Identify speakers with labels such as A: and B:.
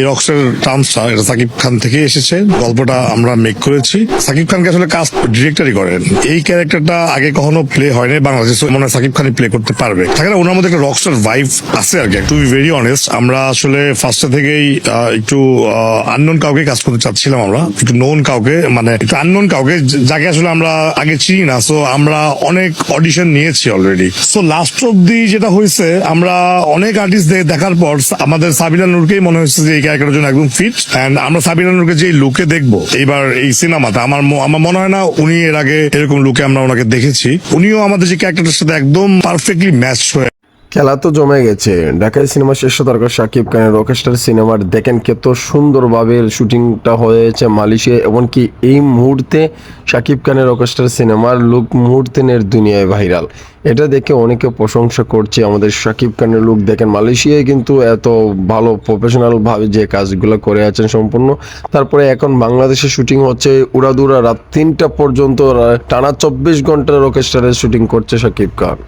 A: এই রকস্টার টার্মসটা এটা সাকিব খান থেকে এসেছে। গল্পটা আমরা মেক করেছি। সাকিব খানকে আসলে কাস্ট ডিরেক্টরই করেন। এই ক্যারেক্টারটা আগে কখনো প্লে হয়নি বাংলাদেশে, মনে হয় সাকিব খানই প্লে করতে পারবে। থাকে না, ওনার মধ্যে একটা রকস্টার ভাইব আছে আর কি। টু বি ভেরি অনেস্ট, আমরা আসলে ফার্স্টে থেকেই একটু আননোন কাউকে কাজ করতে চাচ্ছিলাম। আমরা একটু নোন কাউকে, মানে একটু আননোন কাউকে, যাকে আসলে আমরা আগে চিনি না। সো আমরা অনেক অডিশন নিয়েছি অলরেডি। সো লাস্ট অব্দি যেটা হয়েছে, আমরা অনেক আর্টিস্ট দেখার পর আমাদের সাবিনা নূরকেই মনে হচ্ছে যে এই ক্যারেক্টারের জন্য একদম ফিট। এন্ড আমরা সাবিনা নূরকে যে লুকে দেখবো এইবার এই সিনেমাতে, আমার মনে হয় না উনি এর আগে এরকম লুকে আমরা ওনাকে দেখেছি। উনিও আমাদের যে ক্যারেক্টারের সাথে একদম পারফেক্টলি ম্যাচ হয়ে।
B: খেলা তো জমে গেছে। ঢাকায় সিনেমা শ্রেষ্ঠ তারকা শাকিব খানের রকস্টার সিনেমার দেখেন কত সুন্দরভাবে শুটিংটা হয়েছে মালয়েশিয়ায়। এমনকি এই মুহূর্তে শাকিব খানের রকস্টার সিনেমার লুক মুহূর্তের দুনিয়ায় ভাইরাল। এটা দেখে অনেকে প্রশংসা করছে আমাদের শাকিব খানের লুক দেখেন। মালয়েশিয়ায় কিন্তু এত ভালো প্রফেশনাল ভাবে যে কাজগুলো করে আছেন সম্পূর্ণ। তারপরে এখন বাংলাদেশে শুটিং হচ্ছে উড়াদুরা রাত 3টা পর্যন্ত, টানা 24 ঘন্টার রকস্টারের শুটিং করছে শাকিব খান।